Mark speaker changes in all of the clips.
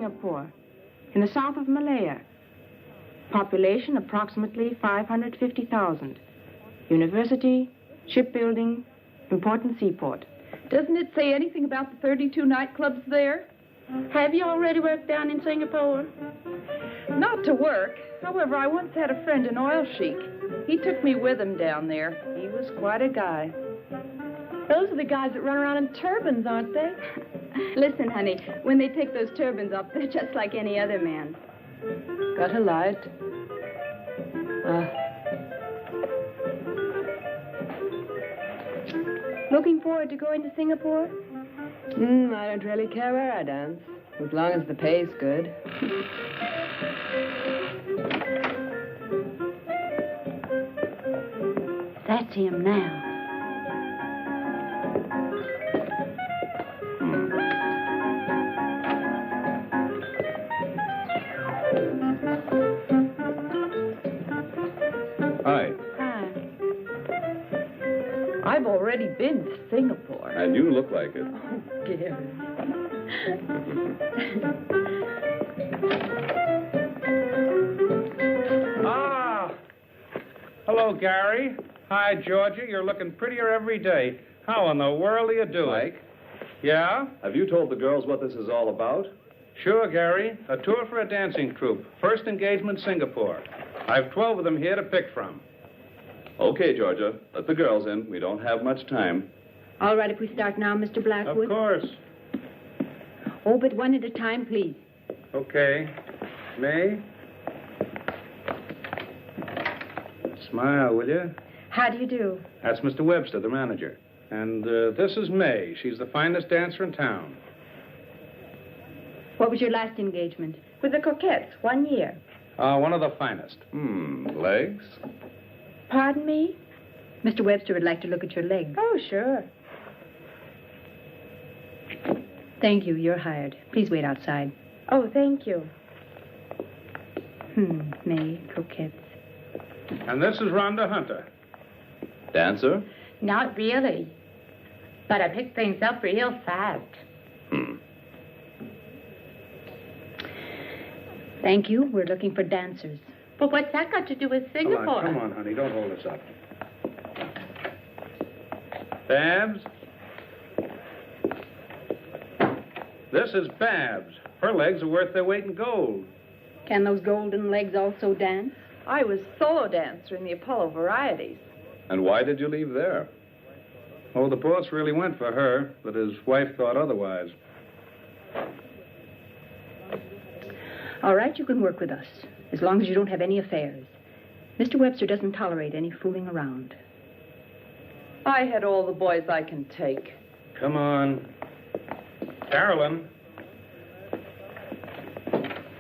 Speaker 1: Singapore, in the south of Malaya. Population approximately 550,000. University, shipbuilding, important seaport.
Speaker 2: Doesn't it say anything about the 32 nightclubs there?
Speaker 1: Have you already worked down in Singapore?
Speaker 2: Not to work. However, I once had a friend, an oil sheik. He took me with him down there. He was quite a guy.
Speaker 3: Those are the guys that run around in turbans, aren't they?
Speaker 4: Listen, honey, when they take those turbans off, they're just like any other man.
Speaker 2: Got a light?
Speaker 4: Looking forward to going to Singapore?
Speaker 3: I don't really care where I dance, as long as the pay's good.
Speaker 4: That's him now.
Speaker 5: Hi.
Speaker 4: Hi.
Speaker 2: I've already been to Singapore.
Speaker 5: And you look like it.
Speaker 2: Oh, Gary.
Speaker 6: Hello, Gary. Hi, Georgia. You're looking prettier every day. How in the world are you doing?
Speaker 5: Mike?
Speaker 6: Yeah?
Speaker 5: Have you told the girls what this is all about?
Speaker 6: Sure, Gary. A tour for a dancing troupe. First engagement, Singapore. I've 12 of them here to pick from.
Speaker 5: Okay, Georgia. Let the girls in. We don't have much time.
Speaker 4: All right, if we start now, Mr. Blackwood?
Speaker 6: Of course.
Speaker 4: Oh, but one at a time, please.
Speaker 6: Okay. May? Smile, will you?
Speaker 4: How do you do?
Speaker 6: That's Mr. Webster, the manager. And this is May. She's the finest dancer in town.
Speaker 4: What was your last engagement?
Speaker 1: With the Coquettes, 1 year.
Speaker 6: One of the finest.
Speaker 5: Legs?
Speaker 1: Pardon me?
Speaker 4: Mr. Webster would like to look at your legs.
Speaker 1: Oh, sure.
Speaker 4: Thank you. You're hired. Please wait outside.
Speaker 1: Oh, thank you.
Speaker 4: May, Coquettes.
Speaker 6: And this is Rhonda Hunter.
Speaker 5: Dancer?
Speaker 7: Not really. But I picked things up real fast.
Speaker 4: Thank you. We're looking for dancers.
Speaker 7: But what's that got to do with Singapore?
Speaker 6: Come on, honey. Don't hold us up. Babs? This is Babs. Her legs are worth their weight in gold.
Speaker 4: Can those golden legs also dance?
Speaker 2: I was solo dancer in the Apollo Varieties.
Speaker 5: And why did you leave there?
Speaker 6: Oh, the boss really went for her, but his wife thought otherwise.
Speaker 4: All right, you can work with us, as long as you don't have any affairs. Mr. Webster doesn't tolerate any fooling around.
Speaker 2: I had all the boys I can take.
Speaker 6: Come on. Carolyn.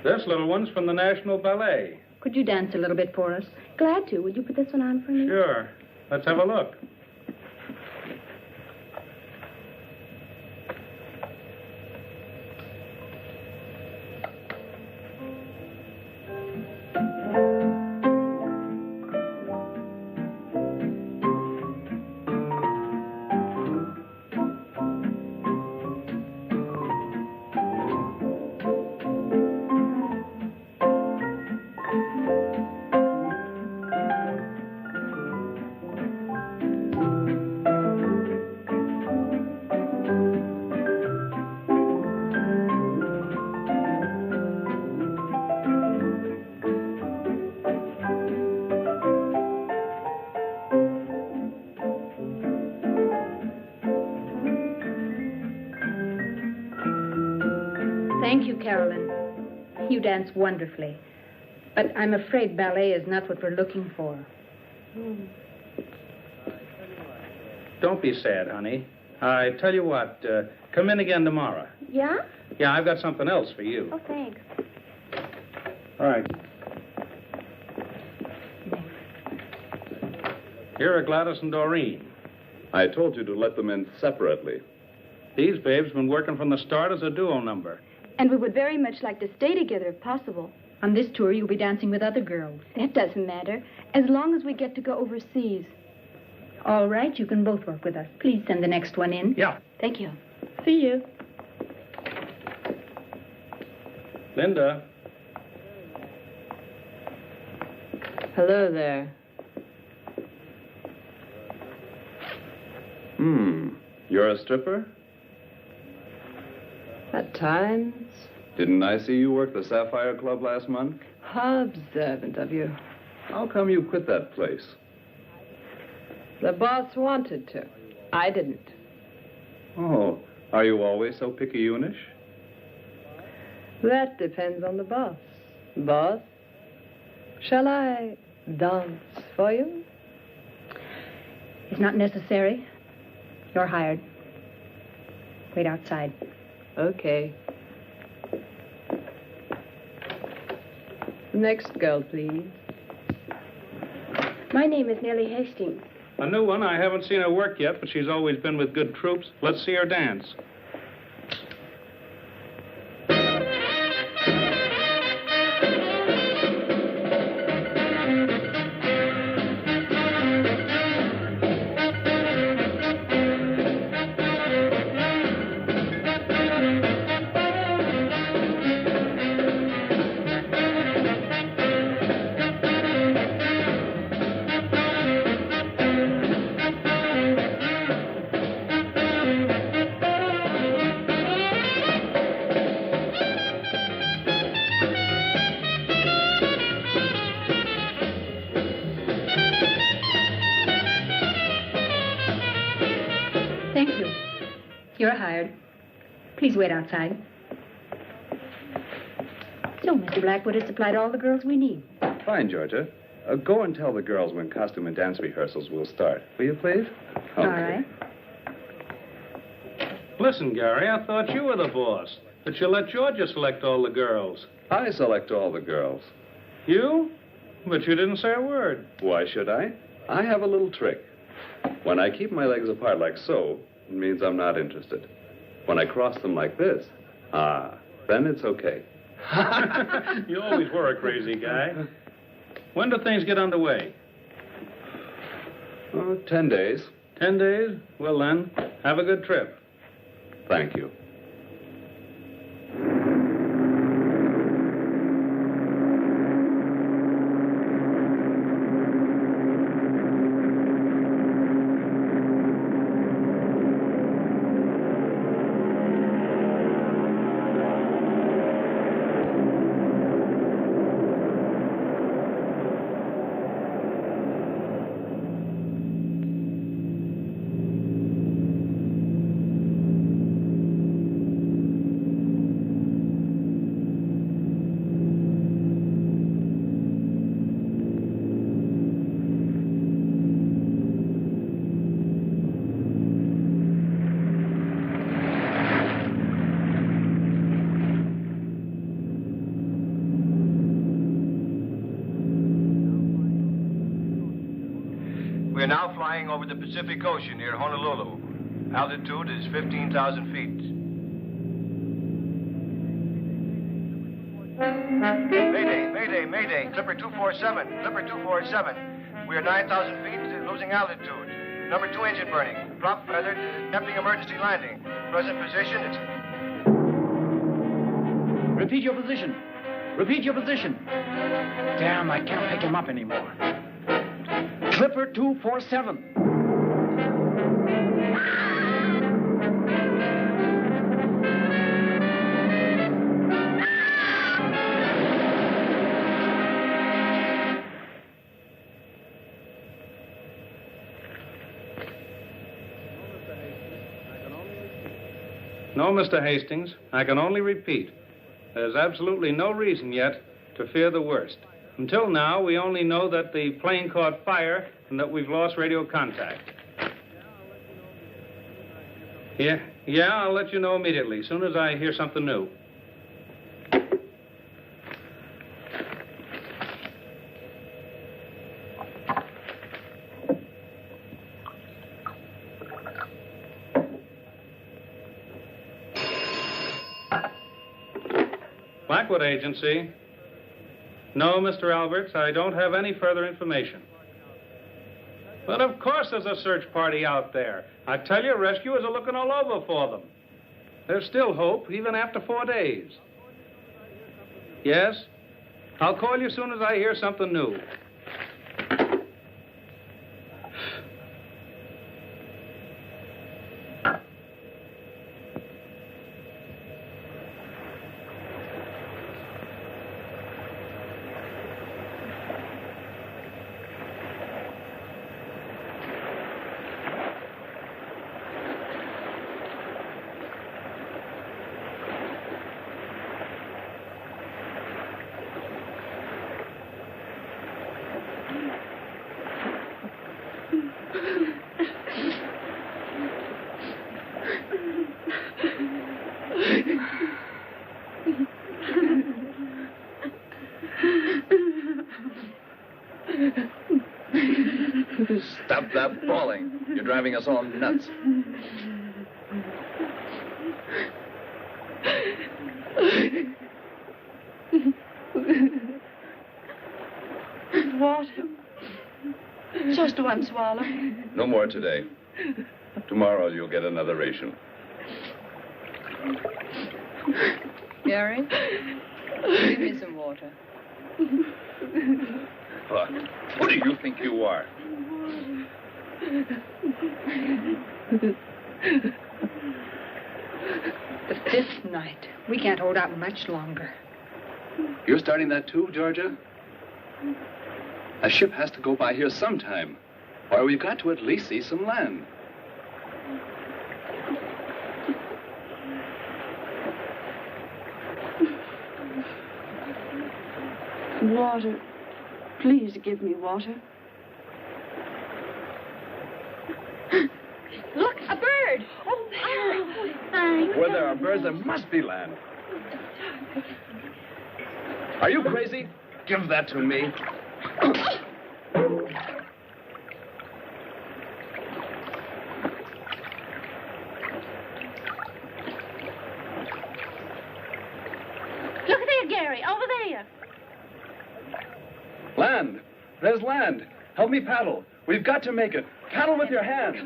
Speaker 6: This little one's from the National Ballet.
Speaker 4: Could you dance a little bit for us?
Speaker 1: Glad to. Would you put this one on for me?
Speaker 6: Sure. Let's have a look.
Speaker 4: Thank you, Carolyn. You dance wonderfully. But I'm afraid ballet is not what we're looking for.
Speaker 6: Don't be sad, honey. I tell you what, come in again tomorrow.
Speaker 1: Yeah?
Speaker 6: Yeah, I've got something else for you.
Speaker 1: Oh, thanks.
Speaker 6: All right. Here are Gladys and Doreen.
Speaker 5: I told you to let them in separately.
Speaker 6: These babes have been working from the start as a duo number.
Speaker 4: And we would very much like to stay together if possible. On this tour, you'll be dancing with other girls.
Speaker 1: That doesn't matter, as long as we get to go overseas.
Speaker 4: All right, you can both work with us. Please send the next one in.
Speaker 6: Yeah.
Speaker 4: Thank you.
Speaker 1: See you.
Speaker 6: Linda.
Speaker 3: Hello there.
Speaker 5: You're a stripper?
Speaker 3: At times.
Speaker 5: Didn't I see you work the Sapphire Club last month?
Speaker 3: How observant of you.
Speaker 5: How come you quit that place?
Speaker 3: The boss wanted to. I didn't.
Speaker 5: Oh, are you always so picayunish?
Speaker 3: That depends on the boss. Boss, shall I dance for you?
Speaker 4: It's not necessary. You're hired. Wait outside.
Speaker 3: Okay. Next girl, please.
Speaker 1: My name is Nellie Hastings.
Speaker 6: A new one. I haven't seen her work yet, but she's always been with good troops. Let's see her dance.
Speaker 4: Thank you. You're hired. Please wait outside. So, Mr. Blackwood has supplied all the girls we need.
Speaker 5: Fine, Georgia. Go and tell the girls when costume and dance rehearsals will start. Will you, please?
Speaker 4: All right.
Speaker 6: Listen, Gary, I thought you were the boss. That you let Georgia select all the girls.
Speaker 5: I select all the girls.
Speaker 6: You? But you didn't say a word.
Speaker 5: Why should I? I have a little trick. When I keep my legs apart like so, it means I'm not interested. When I cross them like this, then it's okay.
Speaker 6: You always were a crazy guy. When do things get underway?
Speaker 5: 10 days.
Speaker 6: 10 days? Well, then, have a good trip.
Speaker 5: Thank you.
Speaker 8: We're now flying over the Pacific Ocean near Honolulu. Altitude is 15,000 feet. Mayday, mayday, mayday. Clipper 247, Clipper 247. We are 9,000 feet, losing altitude. Number 2 engine burning. Prop feathered, attempting emergency landing. Present position, it's...
Speaker 9: Repeat your position. Repeat your position. Damn, I can't pick him up anymore. Clipper 247.
Speaker 6: No, Mr. Hastings, I can only repeat. There's absolutely no reason yet to fear the worst. Until now, we only know that the plane caught fire and that we've lost radio contact. Yeah, I'll let you know immediately, as soon as I hear something new. Blackwood Agency. No, Mr. Alberts, I don't have any further information. But of course there's a search party out there. I tell you, rescuers are looking all over for them. There's still hope, even after 4 days. Yes? I'll call you as soon as I hear something new.
Speaker 10: Stop that bawling. You're driving us all nuts.
Speaker 1: Water. Just one swallow.
Speaker 5: No more today. Tomorrow you'll get another ration.
Speaker 2: Gary, give me some water.
Speaker 5: What? Who do you think you are?
Speaker 4: The fifth night. We can't hold out much longer.
Speaker 5: You're starting that too, Georgia? A ship has to go by here sometime. Or we've got to at least see some land.
Speaker 1: Water. Please give me water.
Speaker 7: Look, a bird. Oh, there. Thanks.
Speaker 10: Where there are birds, there must be land. Are you crazy? Give that to me.
Speaker 7: Look there, Gary, over there.
Speaker 10: Land. There's land. Help me paddle. We've got to make it. Paddle with your hands.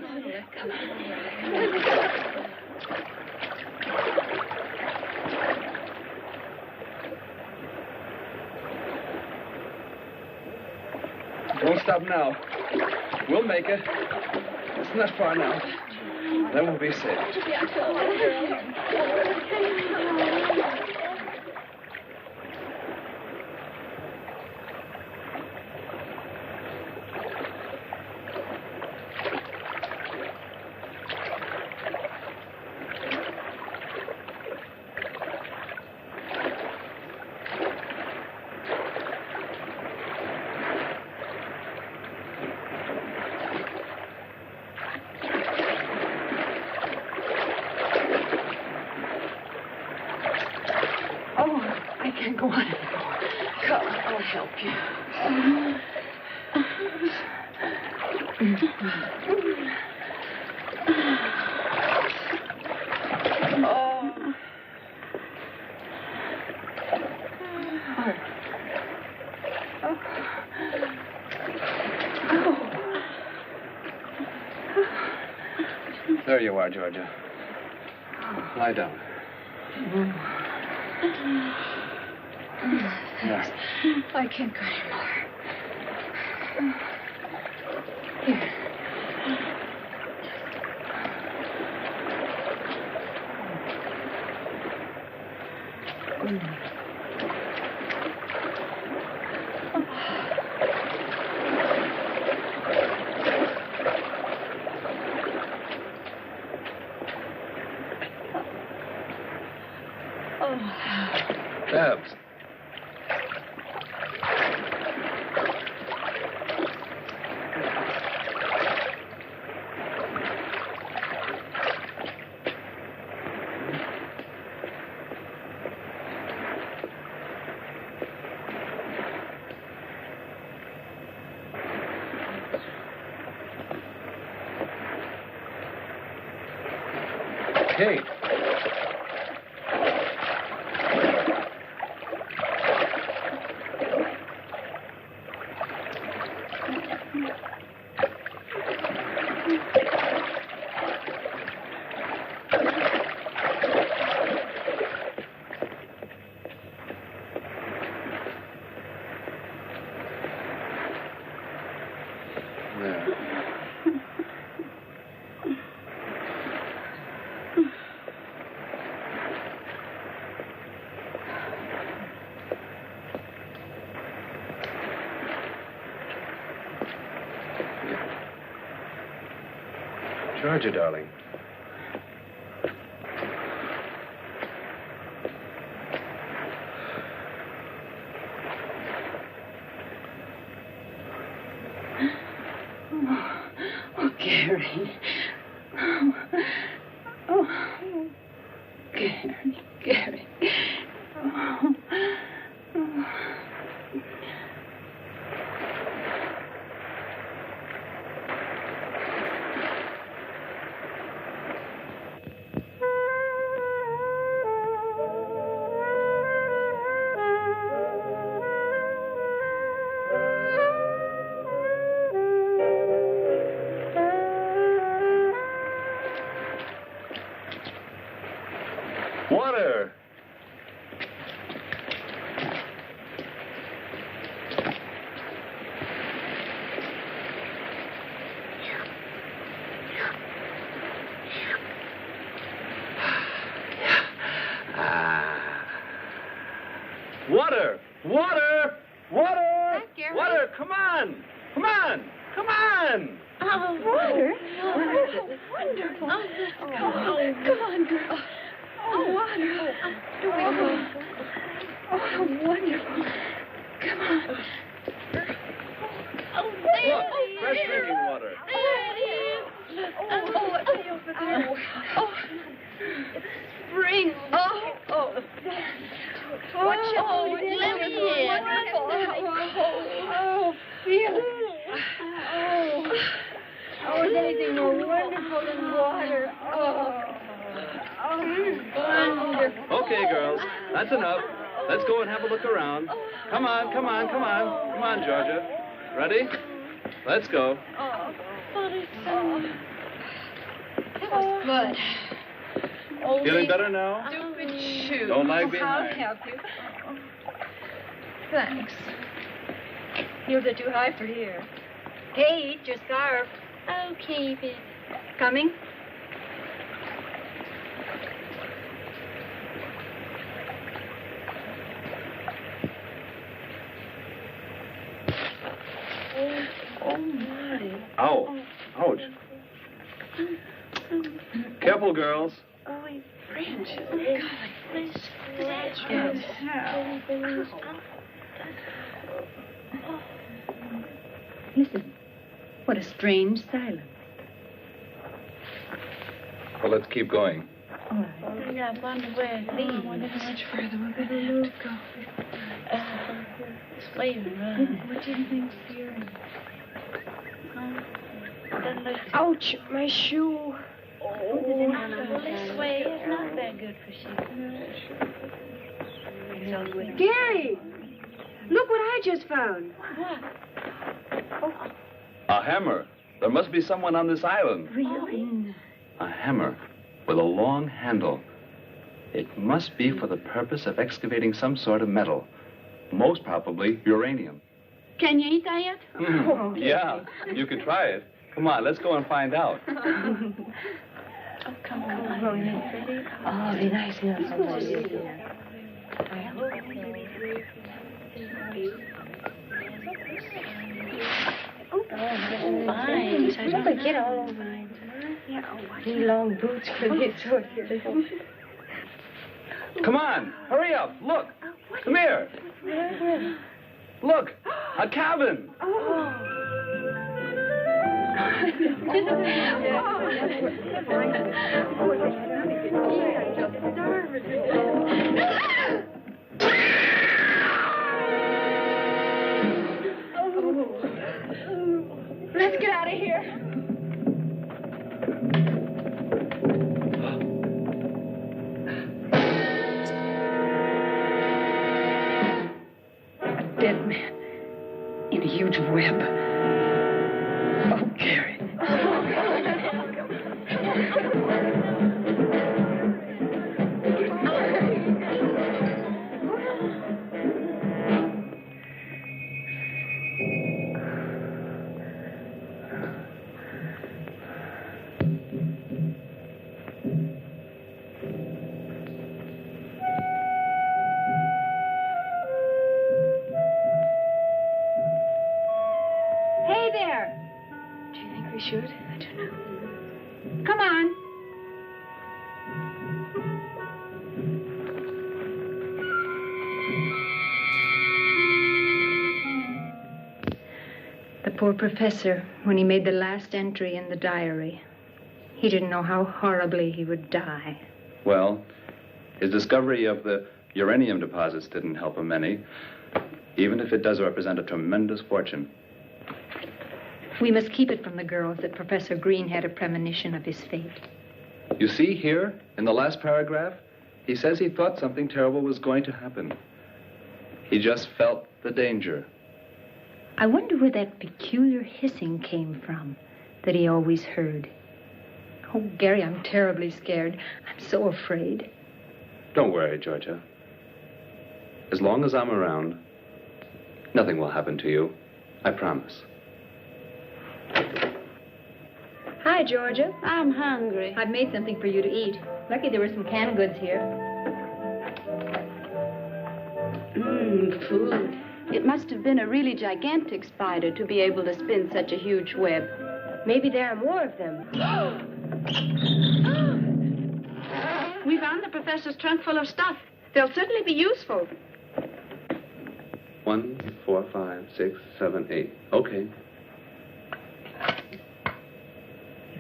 Speaker 10: Don't stop now. We'll make it. It's not far now. Then we'll be safe.
Speaker 1: Go on. Come, I'll help you.
Speaker 10: There you are, Georgia. Lie down. There.
Speaker 4: I can't go anymore. Here.
Speaker 10: Babs. Kate.
Speaker 5: Georgia, darling.
Speaker 4: Oh, Gary. Oh, Gary. Oh.
Speaker 5: Water! Water! Water! Water! Water! Come on! Come on! Come on!
Speaker 1: Oh, water? Oh, wonderful. Come on, girl. Oh, water. Oh, wonderful. Come on. Oh,
Speaker 5: Look, fresh drinking water.
Speaker 1: There it is. Oh, it's over there. Oh, spring. Oh. Let me in. Oh, feel it. Oh, is anything more wonderful than water? Wonderful.
Speaker 5: Okay, girls, that's enough. Let's go and have a look around. Come on, come on, come on. Come on, Georgia. Ready? Let's go.
Speaker 1: That was good.
Speaker 5: Feeling better now?
Speaker 1: Stupid shoe.
Speaker 5: Don't like being
Speaker 1: I'll
Speaker 5: high.
Speaker 1: help you. Thanks. Heels are too high for here. Kate, your scarf. Okay, baby. Coming? Oh, my.
Speaker 5: Ow. Ouch. Careful, girls.
Speaker 1: Oh, he's French.
Speaker 4: Listen. What a strange silence.
Speaker 5: Well, let's keep going.
Speaker 1: I wonder where it leads. I wonder how much further we're going to have to go. This way we run. What do you think's here? Ouch, my shoe. Oh, this way is not that good for shoes.
Speaker 11: Gary! Look what I just found.
Speaker 1: What?
Speaker 5: A hammer. There must be someone on this island.
Speaker 1: Really?
Speaker 5: A hammer with a long handle. It must be for the purpose of excavating some sort of metal. Most probably uranium.
Speaker 11: Can you eat that yet?
Speaker 5: Yeah, you could try it. Come on, let's go and find out.
Speaker 1: Oh, come on.
Speaker 3: Oh, be nice enough.
Speaker 1: I hope fine. So don't forget all of mine. Yeah,
Speaker 3: These long boots could get so here.
Speaker 5: Come on, hurry up. Look. Come here. Look, a cabin.
Speaker 1: Let's get out of here.
Speaker 4: A dead man in a huge web. Oh, Gary.
Speaker 11: Hey there!
Speaker 1: Do you think we should? I don't know.
Speaker 4: poor professor, when he made the last entry in the diary, he didn't know how horribly he would die.
Speaker 5: Well, his discovery of the uranium deposits didn't help him any, even if it does represent a tremendous fortune.
Speaker 4: We must keep it from the girls that Professor Green had a premonition of his fate.
Speaker 5: You see here, in the last paragraph, he says he thought something terrible was going to happen. He just felt the danger.
Speaker 4: I wonder where that peculiar hissing came from that he always heard. Oh, Gary, I'm terribly scared. I'm so afraid.
Speaker 5: Don't worry, Georgia. As long as I'm around, nothing will happen to you. I promise.
Speaker 1: Hi, Georgia.
Speaker 11: I'm hungry.
Speaker 4: I've made something for you to eat. Lucky there were some canned goods here.
Speaker 11: Food. It must have been a really gigantic spider to be able to spin such a huge web.
Speaker 1: Maybe there are more of them.
Speaker 11: We found the professor's trunk full of stuff. They'll certainly be useful.
Speaker 5: 1, 4, 5, 6, 7, 8. Okay.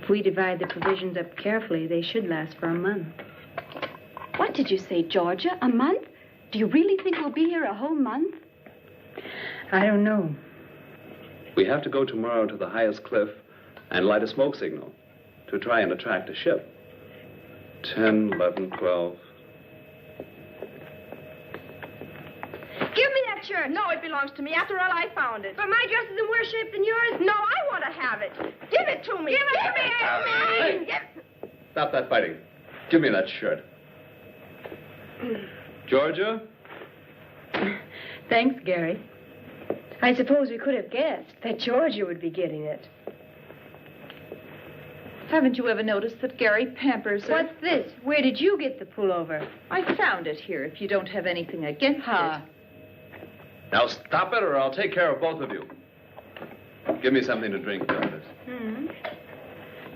Speaker 4: If we divide the provisions up carefully, they should last for a month.
Speaker 11: What did you say, Georgia? A month? Do you really think we'll be here a whole month?
Speaker 4: I don't know.
Speaker 5: We have to go tomorrow to the highest cliff and light a smoke signal to try and attract a ship. 10, 11, 12.
Speaker 1: Give me that shirt. No, it belongs to me. After all, I found it. But my dress is in worse shape than yours. No, I want to have it. Give it to me. Give it to me.
Speaker 5: Hey. Stop that fighting. Give me that shirt. Georgia?
Speaker 4: Thanks, Gary.
Speaker 1: I suppose we could have guessed that Georgia would be getting it.
Speaker 2: Haven't you ever noticed that Gary pampers her?
Speaker 4: What's this? Where did you get the pullover?
Speaker 2: I found it here, if you don't have anything against it.
Speaker 5: Now stop it or I'll take care of both of you. Give me something to drink, Douglas.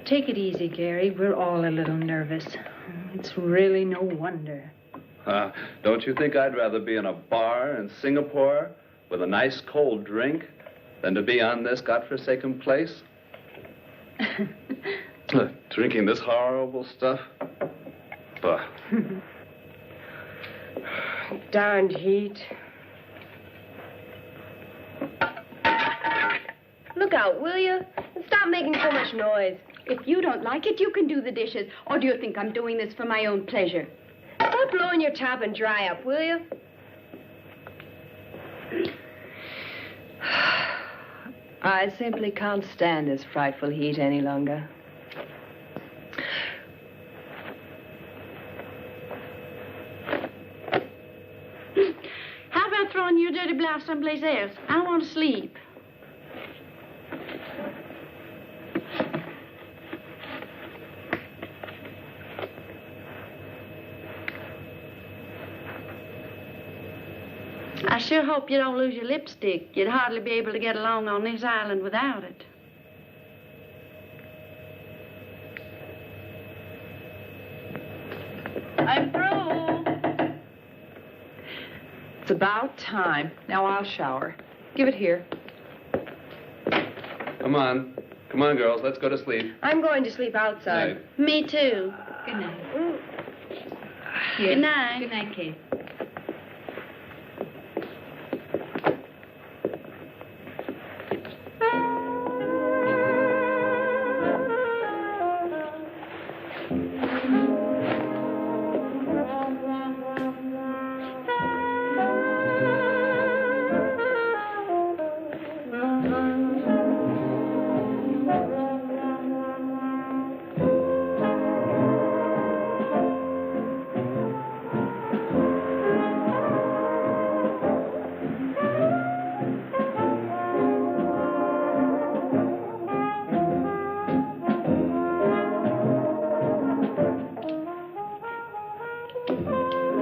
Speaker 4: Take it easy, Gary. We're all a little nervous. It's really no wonder.
Speaker 5: Don't you think I'd rather be in a bar in Singapore with a nice cold drink than to be on this godforsaken place? Drinking this horrible stuff? Bah.
Speaker 1: Darned heat. Look out, will you? And stop making so much noise.
Speaker 11: If you don't like it, you can do the dishes. Or do you think I'm doing this for my own pleasure?
Speaker 1: Stop blowing your top and dry up, will you?
Speaker 3: I simply can't stand this frightful heat any longer.
Speaker 11: How about throwing your dirty blouse someplace else? I want to sleep. I sure hope you don't lose your lipstick. You'd hardly be able to get along on this island without it.
Speaker 2: I'm through. It's about time. Now I'll shower. Give it here.
Speaker 5: Come on. Come on, girls. Let's go to sleep.
Speaker 1: I'm going to sleep outside.
Speaker 5: Night.
Speaker 11: Me too.
Speaker 4: Good night.
Speaker 11: Here. Good night.
Speaker 4: Good night, Kate.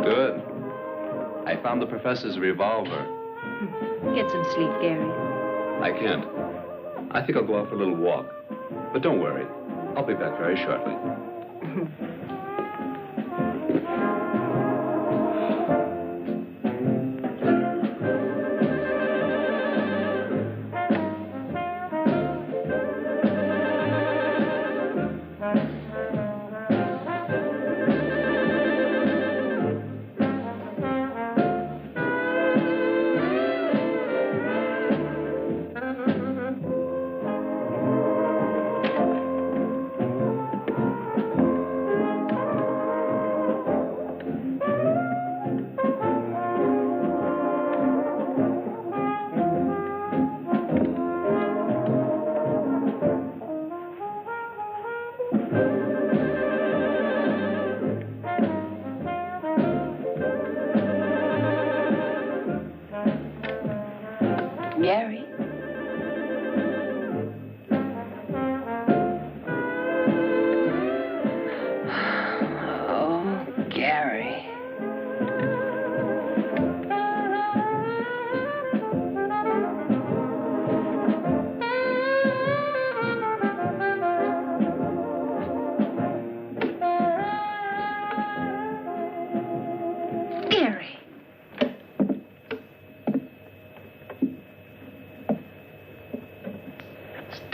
Speaker 5: Good. I found the professor's revolver.
Speaker 4: Get some sleep, Gary.
Speaker 5: I can't. I think I'll go out for a little walk. But don't worry. I'll be back very shortly.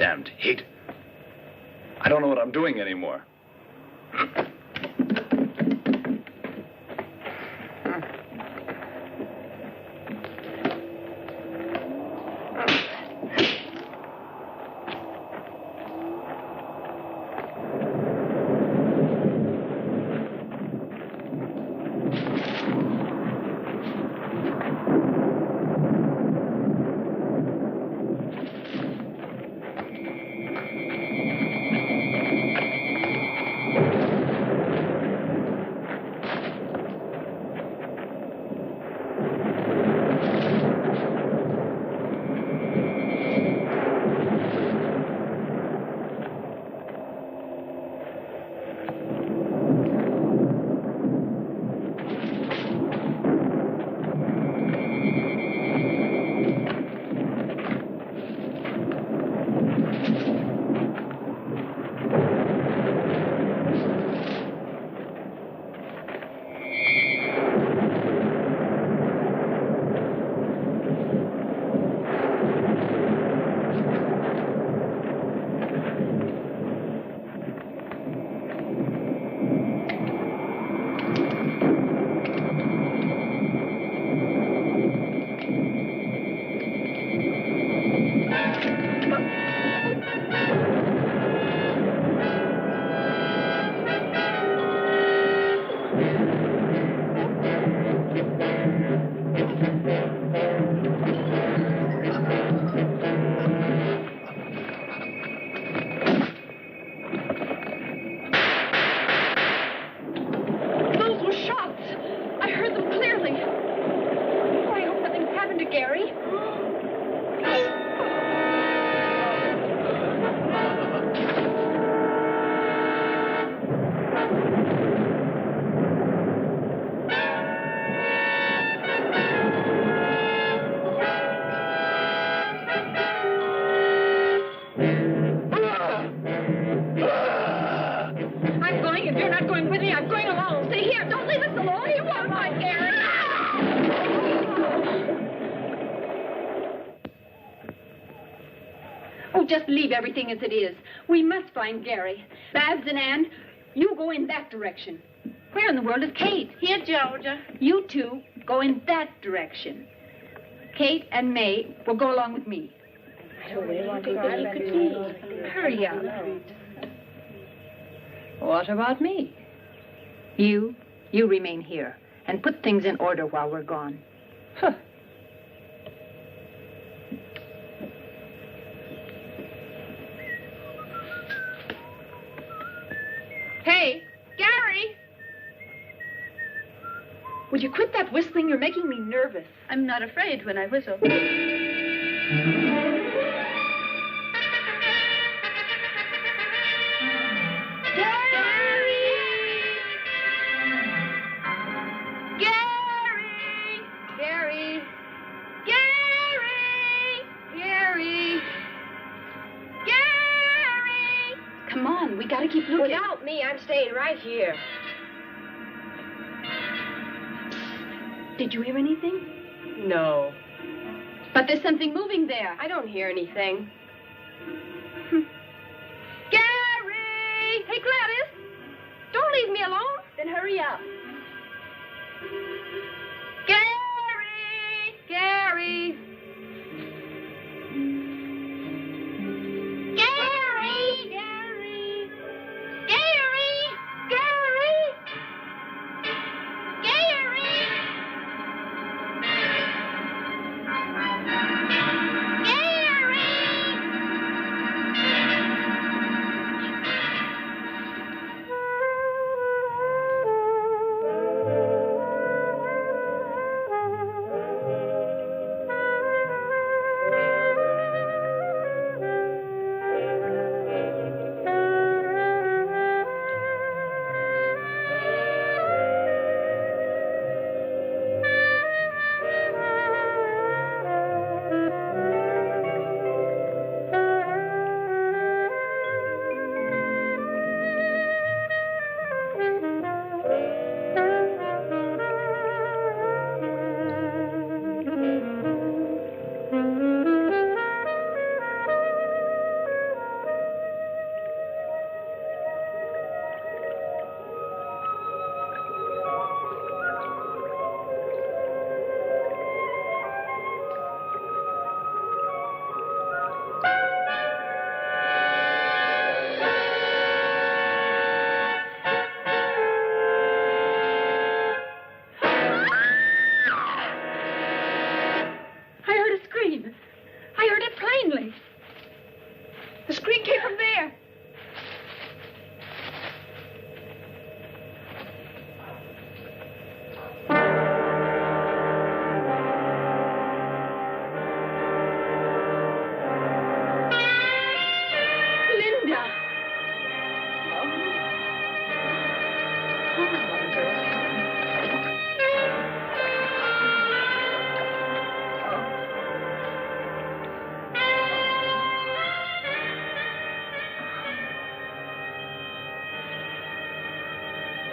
Speaker 10: Damned heat. I don't know what I'm doing anymore.
Speaker 11: Just leave everything as it is. We must find Gary. Babs and Ann, you go in that direction. Where in the world is Kate?
Speaker 1: Here, Georgia.
Speaker 11: You two go in that direction. Kate and May will go along with me.
Speaker 1: Hurry up.
Speaker 4: What about me?
Speaker 11: You remain here and put things in order while we're gone.
Speaker 4: Huh.
Speaker 11: Hey, Gary! Would you quit that whistling? You're making me nervous.
Speaker 1: I'm not afraid when I whistle.
Speaker 11: We gotta keep looking.
Speaker 1: Without me, I'm staying right here.
Speaker 11: Did you hear anything?
Speaker 1: No.
Speaker 11: But there's something moving there.
Speaker 1: I don't hear anything.
Speaker 11: Gary!
Speaker 1: Hey, Gladys! Don't leave me alone. Then hurry up.
Speaker 11: Gary! Gary!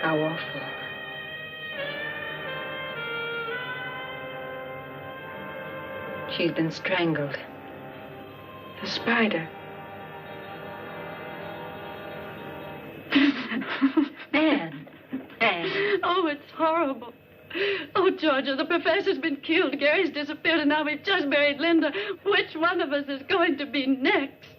Speaker 4: How awful. She's been strangled.
Speaker 2: The spider.
Speaker 4: Anne. Anne.
Speaker 11: Oh, it's horrible. Oh, Georgia, the professor's been killed. Gary's disappeared, and now we've just buried Linda. Which one of us is going to be next?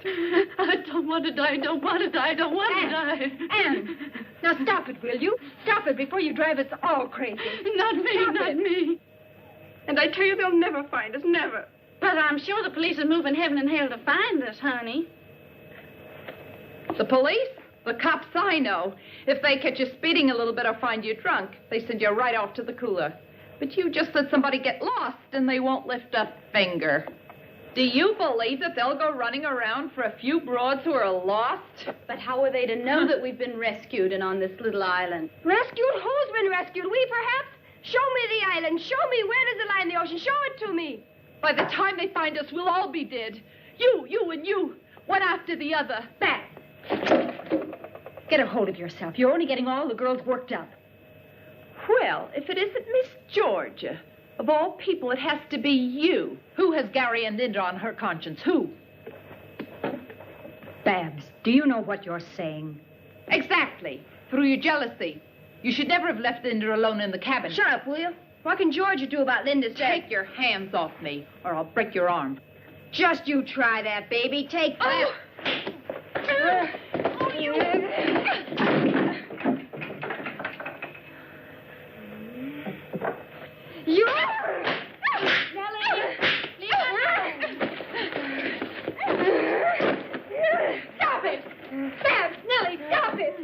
Speaker 11: I don't want to die, I don't want to die, I don't want to die.
Speaker 1: Anne, now stop it, will you? Stop it before you drive us all crazy.
Speaker 11: Not me, not me.
Speaker 1: And I tell you, they'll never find us, never.
Speaker 11: But I'm sure the police are moving heaven and hell to find us, honey.
Speaker 2: The police? The cops I know. If they catch you speeding a little bit or find you drunk, they send you right off to the cooler. But you just let somebody get lost and they won't lift a finger. Do you believe that they'll go running around for a few broads who are lost?
Speaker 11: But how are they to know that we've been rescued and on this little island?
Speaker 1: Rescued? Who's been rescued? We, perhaps? Show me the island. Show me where does it lie in the ocean. Show it to me.
Speaker 2: By the time they find us, we'll all be dead. You, and you. One after the other.
Speaker 11: Back. Get a hold of yourself. You're only getting all the girls worked up.
Speaker 2: Well, if it isn't Miss Georgia, of all people, it has to be you. Who has Gary and Linda on her conscience? Who?
Speaker 4: Babs, do you know what you're saying?
Speaker 2: Exactly. Through your jealousy. You should never have left Linda alone in the cabin.
Speaker 1: Shut up, will you? What can Georgia do about Linda's death?
Speaker 2: Take your hands off me, or I'll break your arm.
Speaker 1: Just you try that, baby. Take that. You. Stop it! Babs, Nellie, stop it!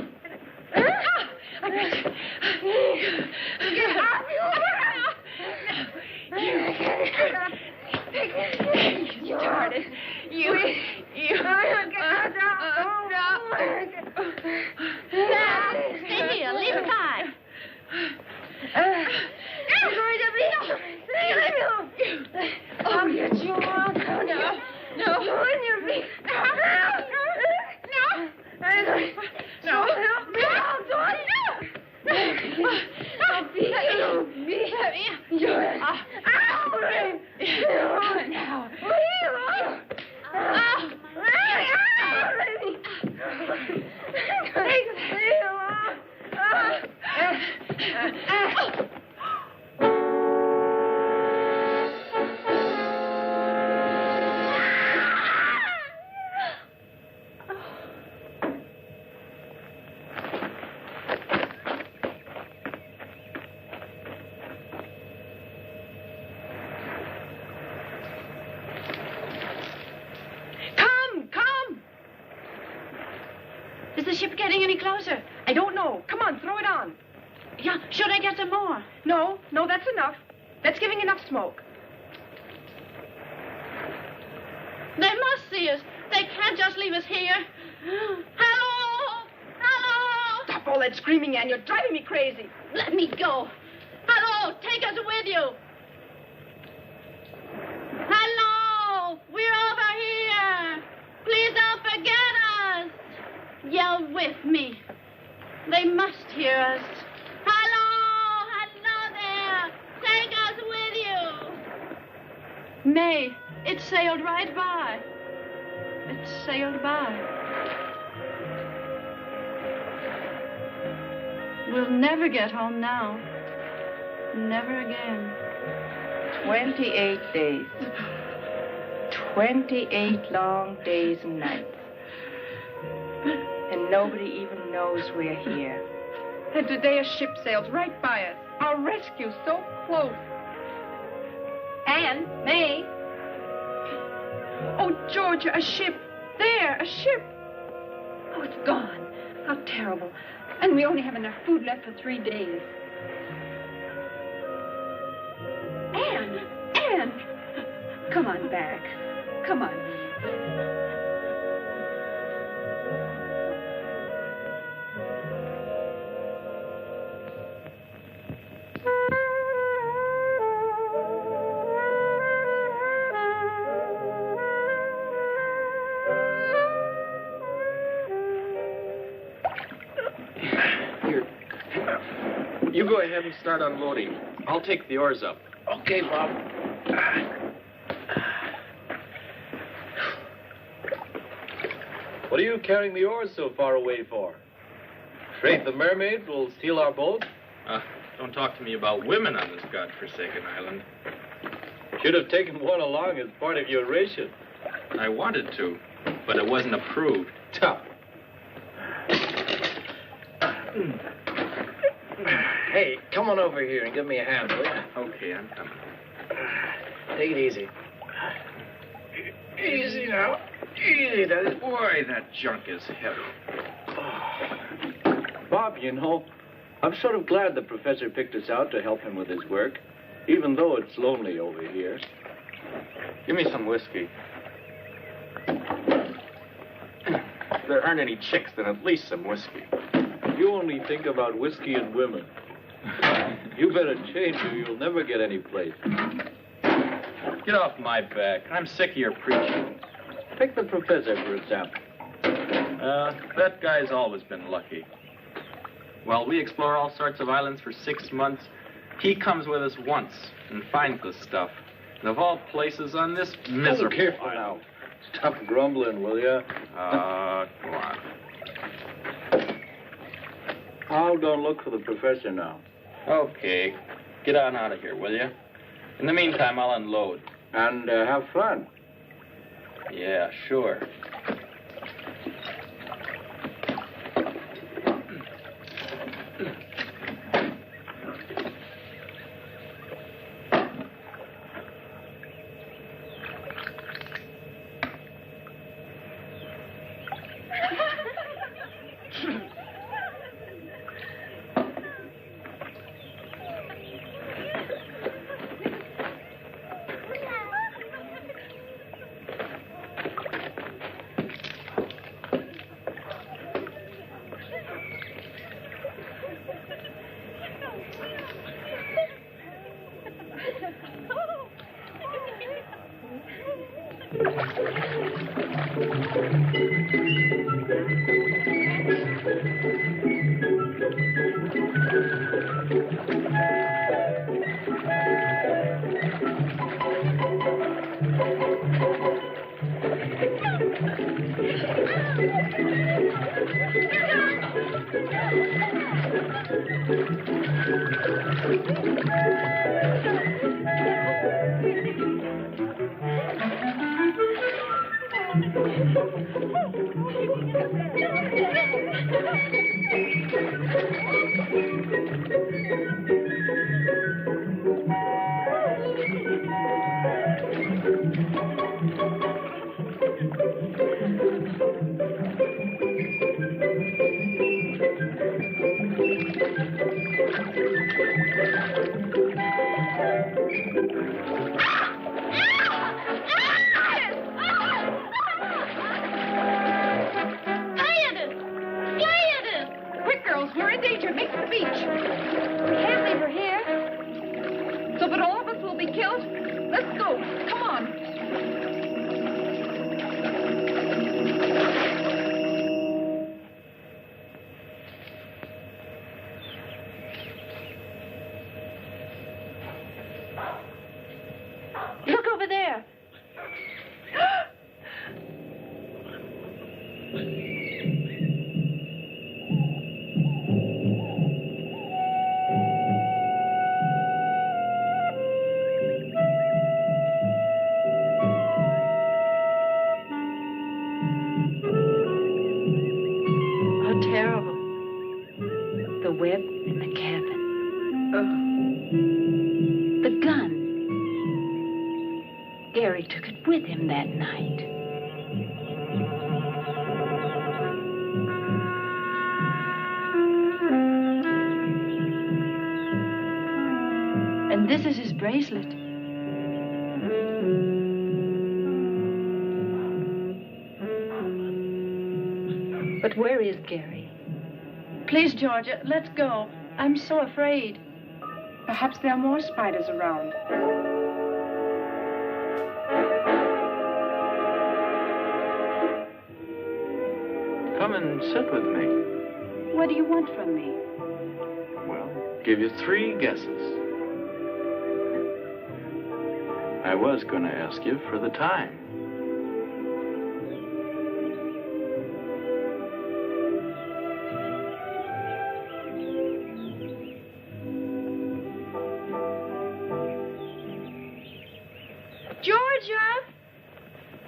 Speaker 1: I bet you. Get off you started. You.
Speaker 11: Stay here. Leave her tie.
Speaker 1: You're going to be. Leave me alone. I'll get you all. No. When you be. No. I'll be. Now.
Speaker 11: Is the ship getting any closer?
Speaker 1: I don't know. Come on, throw it on.
Speaker 11: Yeah, should I get some more?
Speaker 1: No, that's enough. That's giving enough smoke.
Speaker 11: They must see us. They can't just leave us here. Hello! Hello!
Speaker 1: Stop all that screaming, Anne. You're driving me crazy.
Speaker 11: Let me go. Hello! Take us with you. Hello! We're over here. Please don't forget us. Yell with me. They must hear us. Hello! Hello there! Take us with you. May, it sailed right by. It sailed by. We'll never get home now. Never again.
Speaker 2: 28 days. 28 long days and nights. And nobody even knows we're here. And today a ship sails right by us. Our rescue so close.
Speaker 1: Anne, May.
Speaker 2: Oh, Georgia, a ship. There, a ship.
Speaker 11: Oh, it's gone. How terrible. And we only have enough food left for 3 days. Anne! Come on back. Come on.
Speaker 12: go ahead and start unloading. I'll take the oars up.
Speaker 9: Okay, Bob.
Speaker 13: What are you carrying the oars so far away for? Afraid the mermaids will steal our boat?
Speaker 12: Don't talk to me about women on this godforsaken island.
Speaker 13: Should have taken one along as part of your ration.
Speaker 12: I wanted to, but it wasn't approved.
Speaker 13: Tough.
Speaker 9: Hey, come on over here and give me a hand, will you?
Speaker 12: Okay, I'm coming.
Speaker 9: Take it easy. Easy now. Easy, does it?
Speaker 12: Boy, that junk is heavy.
Speaker 14: Bob, you know, I'm sort of glad the professor picked us out to help him with his work, even though it's lonely over here.
Speaker 12: Give me some whiskey. If there aren't any chicks, then at least some whiskey.
Speaker 14: You only think about whiskey and women. You better change or you'll never get any place.
Speaker 12: Get off my back. I'm sick of your preaching.
Speaker 14: Take the professor, for example.
Speaker 12: That guy's always been lucky. While we explore all sorts of islands for 6 months, he comes with us once and finds the stuff. And of all places on this miserable...
Speaker 14: Oh, careful now. Stop grumbling, will you?
Speaker 12: Go on.
Speaker 14: I'll go and look for the professor now.
Speaker 12: Okay. Get on out of here, will you? In the meantime, I'll unload.
Speaker 14: And have fun.
Speaker 12: Yeah, sure.
Speaker 4: This is his bracelet. But where is Gary?
Speaker 1: Please, Georgia, let's go. I'm so afraid. Perhaps there are more spiders around.
Speaker 14: Come and sit with me.
Speaker 1: What do you want from me?
Speaker 14: Well, give you 3 guesses. I was going to ask you for the time.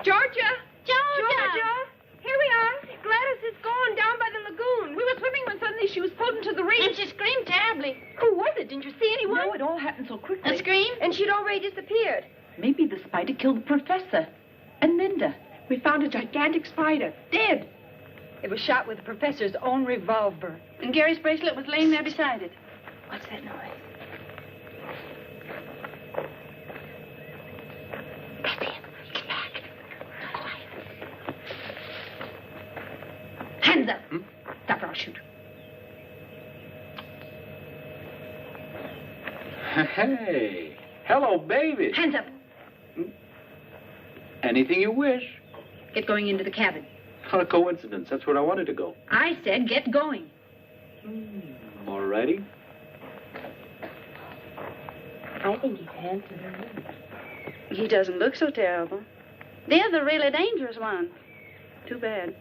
Speaker 1: Georgia! Here we are. Gladys is gone down by the lagoon.
Speaker 2: We were swimming when suddenly she was pulled into the reef.
Speaker 11: And she screamed terribly.
Speaker 1: Who was it? Didn't you see anyone?
Speaker 2: No, it all happened so quickly.
Speaker 11: A scream?
Speaker 1: And she'd already disappeared.
Speaker 2: Maybe the spider killed the professor. And Linda. We found a gigantic spider, dead.
Speaker 4: It was shot with the professor's own revolver.
Speaker 11: And Gary's bracelet was laying there beside it.
Speaker 4: What's that noise? That's him. He's back. Hands up. Stop or I'll shoot.
Speaker 14: Hey. Hello, baby.
Speaker 4: Hands up.
Speaker 14: Anything you wish.
Speaker 4: Get going into the cabin.
Speaker 14: What a coincidence. That's where I wanted to go.
Speaker 4: I said get going.
Speaker 14: All righty.
Speaker 7: I think he's handsome.
Speaker 11: He doesn't look so terrible. They're the really dangerous ones. Too bad.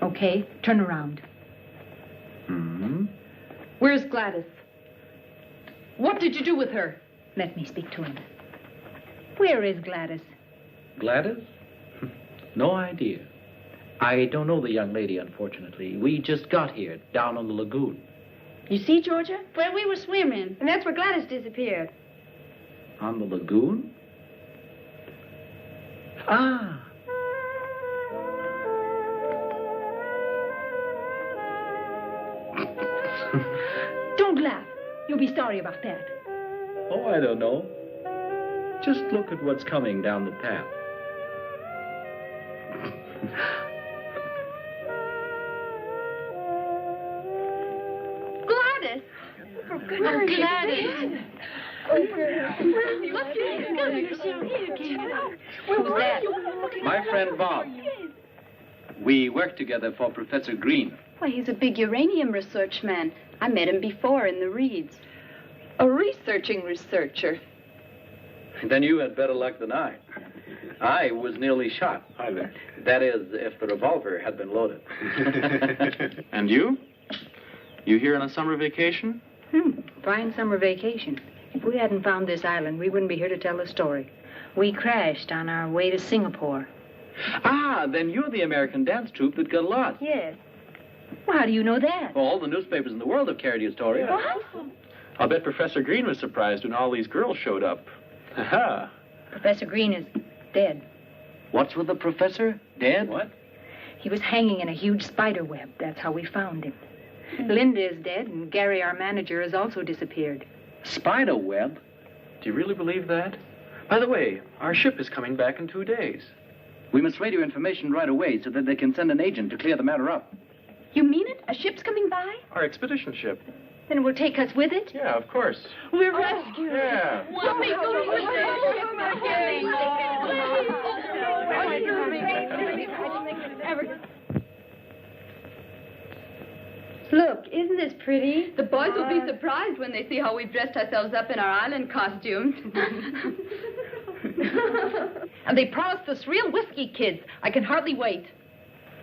Speaker 4: Okay, turn around.
Speaker 2: Where's Gladys? What did you do with her?
Speaker 4: Let me speak to him. Where is Gladys?
Speaker 9: Gladys? No idea. I don't know the young lady, unfortunately. We just got here, down on the lagoon.
Speaker 11: You see, Georgia? Where we were swimming.
Speaker 1: And that's where Gladys disappeared.
Speaker 9: On the lagoon? Ah.
Speaker 4: Don't laugh. You'll be sorry about that.
Speaker 9: Oh, I don't know. Just look at what's coming down the path.
Speaker 1: Gladys! For goodness sake.
Speaker 11: Gladys.
Speaker 4: Who's that?
Speaker 9: My friend Bob. We work together for Professor Green.
Speaker 11: Why, he's a big uranium research man. I met him before in the reeds.
Speaker 2: A researching researcher.
Speaker 9: Then you had better luck than I. I was nearly shot.
Speaker 14: Hi there.
Speaker 9: That is, if the revolver had been loaded.
Speaker 12: And you? You here on a summer vacation?
Speaker 4: Fine summer vacation. If we hadn't found this island, we wouldn't be here to tell the story. We crashed on our way to Singapore.
Speaker 9: Ah, then you're the American dance troupe that got lost.
Speaker 4: Yes. Well, how do you know that?
Speaker 9: Well, all the newspapers in the world have carried your story.
Speaker 4: What?
Speaker 12: I'll bet Professor Green was surprised when all these girls showed up.
Speaker 9: Aha.
Speaker 4: Professor Green is dead.
Speaker 9: What's with the professor? Dead? What?
Speaker 4: He was hanging in a huge spider web. That's how we found him. Linda is dead, and Gary, our manager, has also disappeared.
Speaker 9: Spider web?
Speaker 12: Do you really believe that? By the way, our ship is coming back in 2 days.
Speaker 9: We must radio information right away so that they can send an agent to clear the matter up.
Speaker 4: You mean it? A ship's coming by?
Speaker 12: Our expedition ship.
Speaker 4: Then it will take us with it?
Speaker 12: Yeah, of course.
Speaker 11: We're rescued.
Speaker 12: Yeah.
Speaker 11: Let me go with
Speaker 1: Look, isn't this pretty?
Speaker 2: The boys will be surprised when they see how we've dressed ourselves up in our island costumes. And they promised us real whiskey kids. I can hardly wait.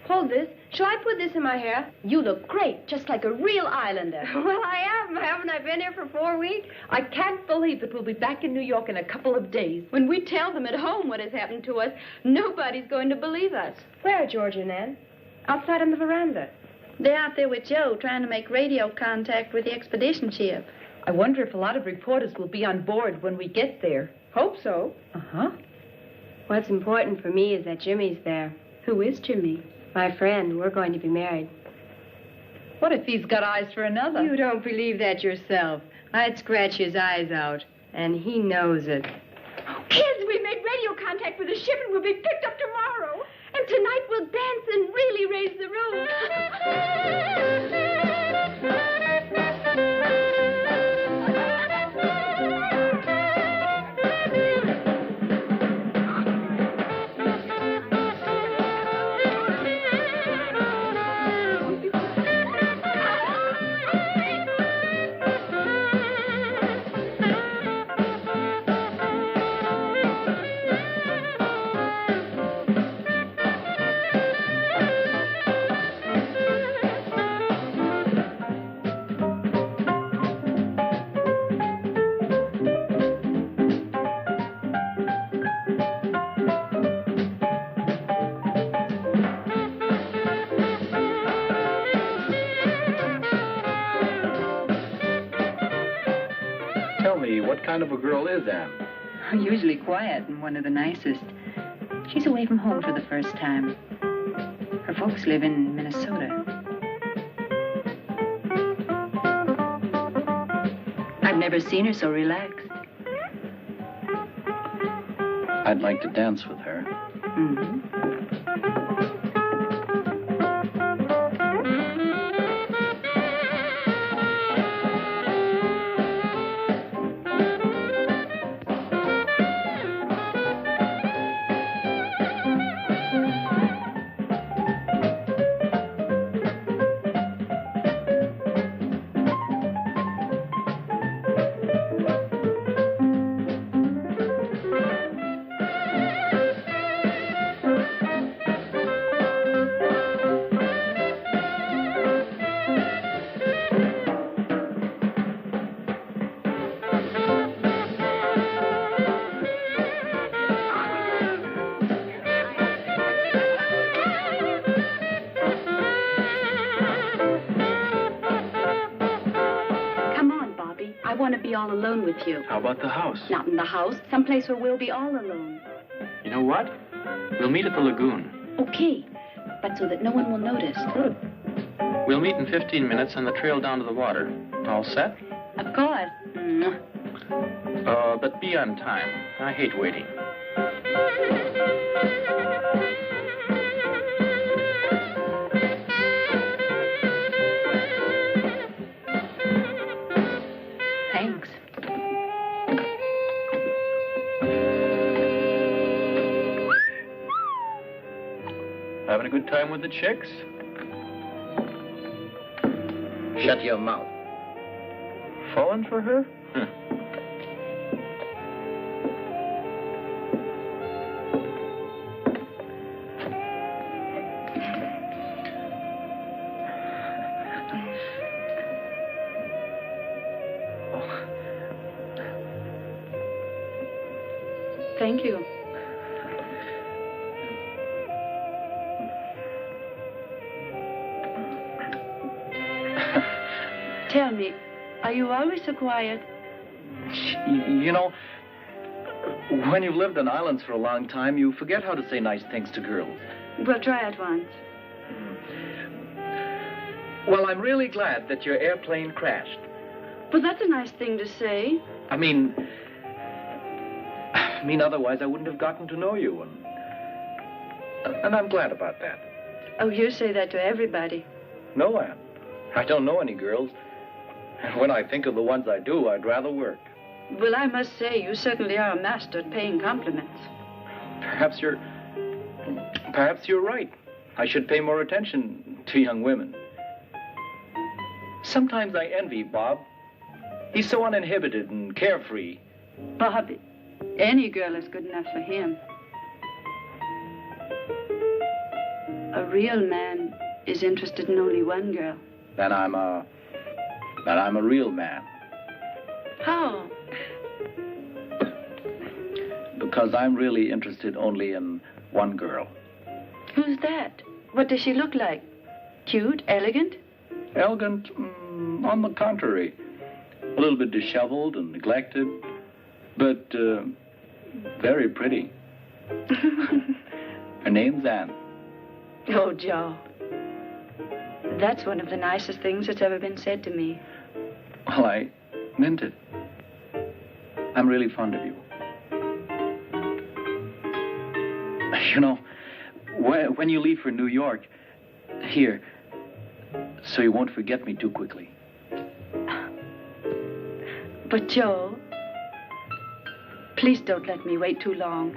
Speaker 1: Hold this. Shall I put this in my hair? You look great, just like a real islander. Well, I am. Haven't I been here for 4 weeks?
Speaker 2: I can't believe that we'll be back in New York in a couple of days.
Speaker 1: When we tell them at home what has happened to us, nobody's going to believe us. Where are George and Ann? Outside on the veranda.
Speaker 11: They're out there with Joe trying to make radio contact with the expedition ship.
Speaker 2: I wonder if a lot of reporters will be on board when we get there.
Speaker 1: Hope so.
Speaker 2: Uh-huh.
Speaker 1: What's important for me is that Jimmy's there.
Speaker 11: Who is Jimmy?
Speaker 1: My friend. We're going to be married.
Speaker 2: What if he's got eyes for another?
Speaker 1: You don't believe that yourself. I'd scratch his eyes out, and he knows it. Kids, we made radio contact with the ship, and we'll be picked up tomorrow. And tonight we'll dance and really raise the roof.
Speaker 14: What kind of a girl is Anne?
Speaker 15: Usually quiet and one of the nicest. She's away from home for the first time. Her folks live in Minnesota. I've never seen her so relaxed.
Speaker 9: I'd like to dance with her.
Speaker 15: Mm-hmm.
Speaker 11: All alone with you.
Speaker 12: How about the house?
Speaker 11: Not in the house. Someplace where we'll be all alone.
Speaker 12: You know what? We'll meet at the lagoon.
Speaker 11: Okay, but so that no one will notice.
Speaker 12: Good. We'll meet in 15 minutes on the trail down to the water. All set?
Speaker 11: Of course.
Speaker 12: But be on time. I hate waiting.
Speaker 15: Thanks.
Speaker 12: Having a good time with the chicks?
Speaker 14: Shut your mouth.
Speaker 12: Falling for her?
Speaker 11: Thank you. Tell me, are you always so quiet?
Speaker 9: You know, when you've lived on islands for a long time, you forget how to say nice things to girls.
Speaker 11: We'll try it once.
Speaker 9: Well, I'm really glad that your airplane crashed.
Speaker 11: Well, that's a nice thing to say.
Speaker 9: I mean, otherwise I wouldn't have gotten to know you, and I'm glad about that.
Speaker 11: Oh, you say that to everybody.
Speaker 9: No, Anne. I don't know any girls. And when I think of the ones I do, I'd rather work.
Speaker 11: Well, I must say, you certainly are a master at paying compliments.
Speaker 9: Perhaps you're right. I should pay more attention to young women. Sometimes I envy Bob. He's so uninhibited and carefree.
Speaker 11: Bob, any girl is good enough for him. A real man is interested in only one girl.
Speaker 9: Then I'm a real man.
Speaker 11: How?
Speaker 9: Because I'm really interested only in one girl.
Speaker 11: Who's that? What does she look like? Cute? Elegant?
Speaker 9: Elegant? On the contrary. A little bit disheveled and neglected, but very pretty. Her name's Anne.
Speaker 11: Oh, Joe. That's one of the nicest things that's ever been said to me.
Speaker 9: Well, I meant it. I'm really fond of you. You know, when you leave for New York, here, so you won't forget me too quickly.
Speaker 11: But, Joe, please don't let me wait too long.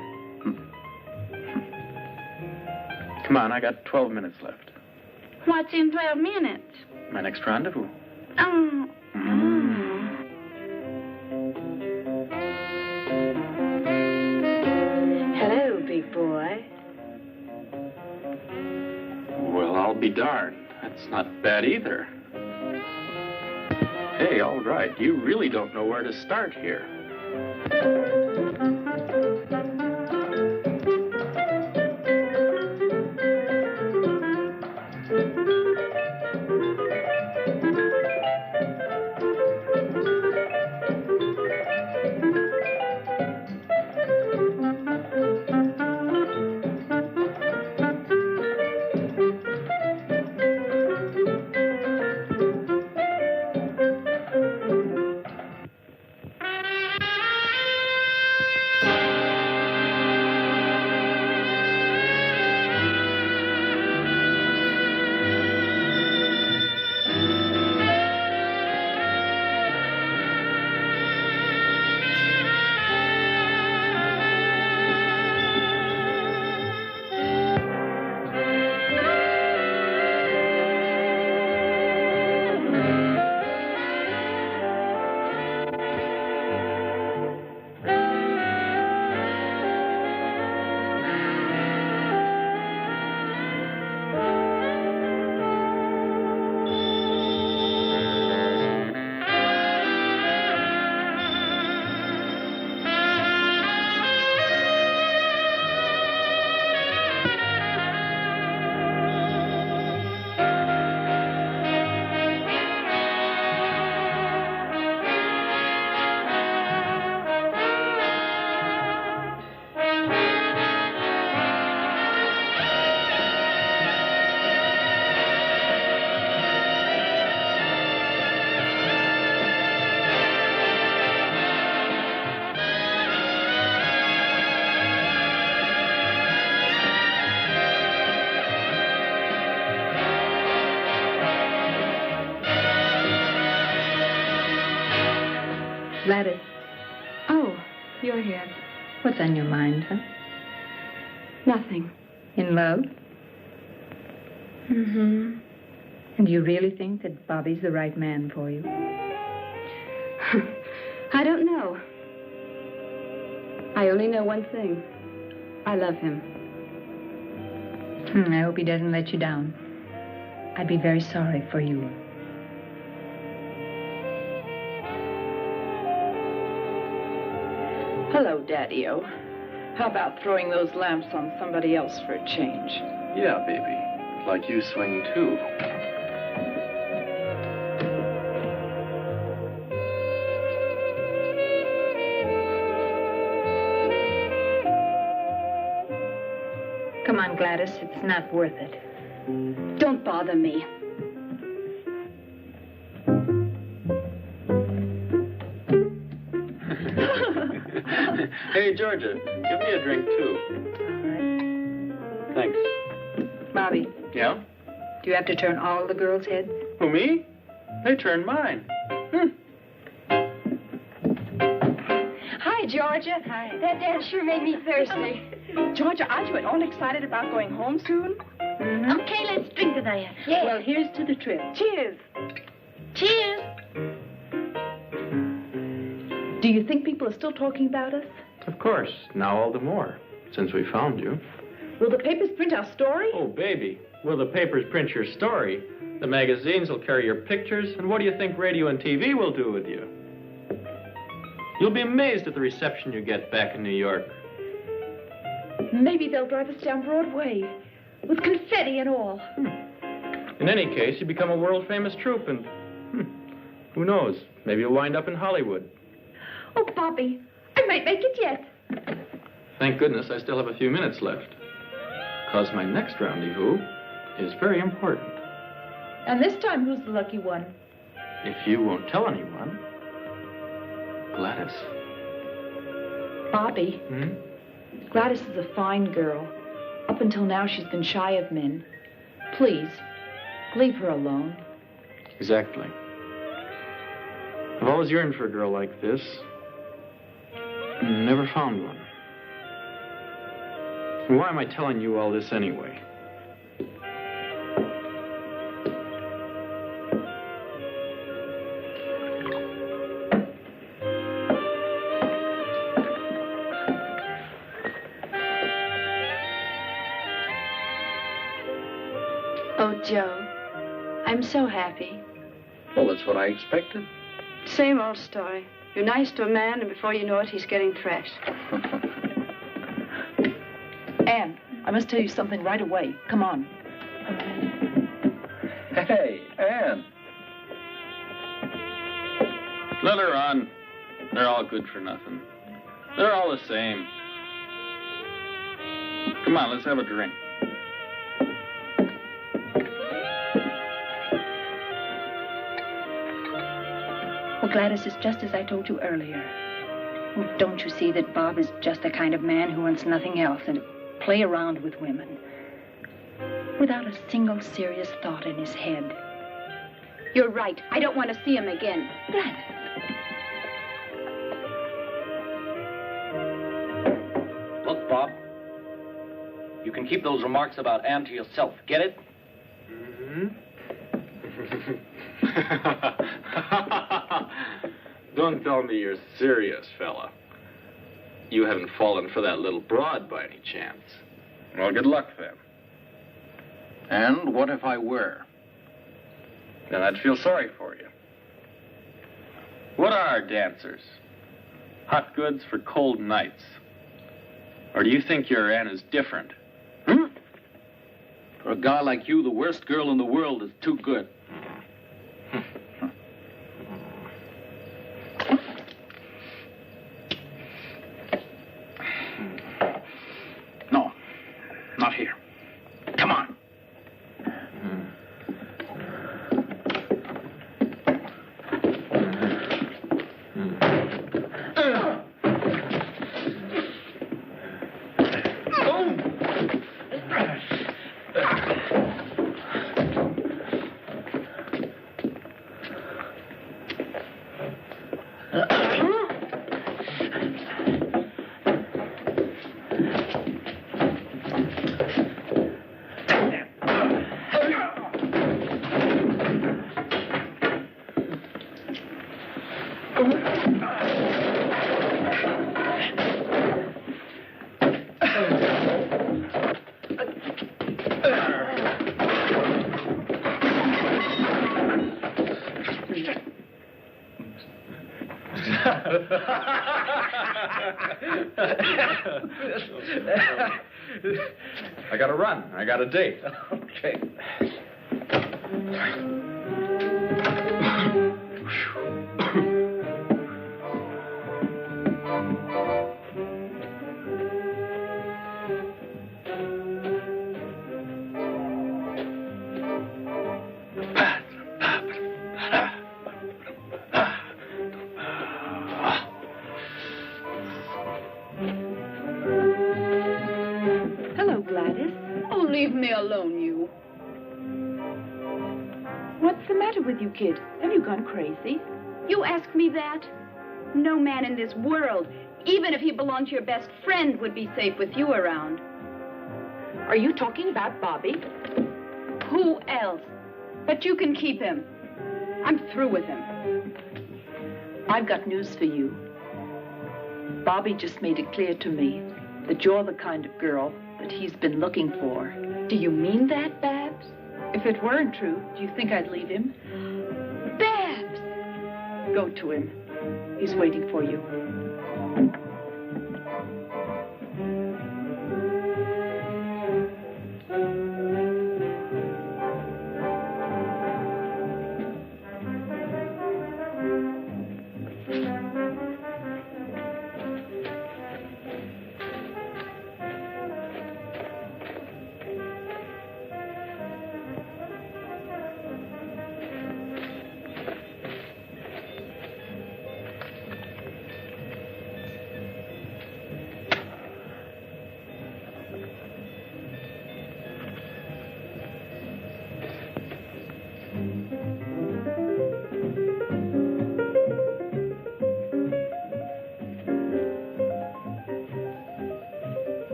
Speaker 12: Come on, I got 12 minutes left.
Speaker 11: What's in 12 minutes?
Speaker 12: My next rendezvous.
Speaker 11: Oh.
Speaker 1: Hello, big boy.
Speaker 12: Well, I'll be darned. That's not bad either. Hey, all right. You really don't know where to start here.
Speaker 4: Gladys.
Speaker 1: Oh, you're here.
Speaker 4: What's on your mind, huh?
Speaker 1: Nothing.
Speaker 4: In love?
Speaker 1: Mm-hmm.
Speaker 4: And you really think that Bobby's the right man for you?
Speaker 1: I don't know. I only know one thing. I love him.
Speaker 4: I hope he doesn't let you down. I'd be very sorry for you.
Speaker 2: Hello, Daddy-O. How about throwing those lamps on somebody else for a change?
Speaker 12: Yeah, baby. Like you swing, too.
Speaker 4: Come on, Gladys. It's not worth it.
Speaker 1: Don't bother me.
Speaker 12: Hey, Georgia, give me a drink, too. Thanks.
Speaker 4: Bobby,
Speaker 12: Yeah?
Speaker 4: do you have to turn all the girls' heads?
Speaker 12: Who, me? They turned mine.
Speaker 1: Hi, Georgia. Hi. That dance sure made me thirsty.
Speaker 2: Georgia, aren't you at all excited about going home soon?
Speaker 11: Okay, let's drink to that.
Speaker 1: Yeah.
Speaker 2: Well, here's to the trip. Cheers.
Speaker 11: Cheers.
Speaker 2: Do you think people are still talking about us?
Speaker 12: Of course. Now all the more, since we found you.
Speaker 2: Will the papers print our story?
Speaker 12: Oh, baby. Will the papers print your story? The magazines will carry your pictures, and what do you think radio and TV will do with you? You'll be amazed at the reception you get back in New York.
Speaker 2: Maybe they'll drive us down Broadway with confetti and all.
Speaker 12: In any case, you become a world-famous troupe, and who knows? Maybe you'll wind up in Hollywood.
Speaker 2: Oh, Bobby, I might make it yet.
Speaker 12: Thank goodness I still have a few minutes left. Because my next rendezvous is very important.
Speaker 2: And this time, who's the lucky one?
Speaker 12: If you won't tell anyone, Gladys.
Speaker 2: Bobby, Gladys is a fine girl. Up until now, she's been shy of men. Please, leave her alone.
Speaker 12: Exactly. I've always yearned for a girl like this. And never found one. Why am I telling you all this anyway?
Speaker 1: Oh, Joe, I'm so happy.
Speaker 14: Well, that's what I expected.
Speaker 1: Same old story. You're nice to a man, and before you know it, he's getting thrashed.
Speaker 2: Anne, I must tell you something right away. Come on.
Speaker 14: Hey, Anne.
Speaker 12: Let her on. They're all good for nothing. They're all the same. Come on, let's have a drink.
Speaker 4: Well, Gladys, it's just as I told you earlier. Oh, don't you see that Bob is just the kind of man who wants nothing else than to play around with women without a single serious thought in his head?
Speaker 1: You're right. I don't want to see him again.
Speaker 4: Gladys.
Speaker 9: Look, Bob. You can keep those remarks about Anne to yourself. Get it?
Speaker 12: Don't tell me you're serious, fella. You haven't fallen for that little broad by any chance.
Speaker 14: Well, good luck, then. And what if I were?
Speaker 12: Then I'd feel sorry for you. What are dancers? Hot goods for cold nights. Or do you think your Anne is different?
Speaker 14: For a guy like you, the worst girl in the world is too good. No, not here. Come on.
Speaker 5: I gotta run. I got a date.
Speaker 10: Okay.
Speaker 2: Hello, Gladys. Oh, leave me alone, you. What's the matter with you, kid? Have you gone crazy?
Speaker 1: You ask me that? No man in this world, even if he belonged to your best friend, would be safe with you around.
Speaker 2: Are you talking about Bobby?
Speaker 1: Who else? But you can keep him. I'm through with him.
Speaker 4: I've got news for you. Bobby just made it clear to me that you're the kind of girl that he's been looking for.
Speaker 2: Do you mean that, Babs?
Speaker 4: If it weren't true, do you think I'd leave him?
Speaker 2: Babs!
Speaker 4: Go to him. He's waiting for you.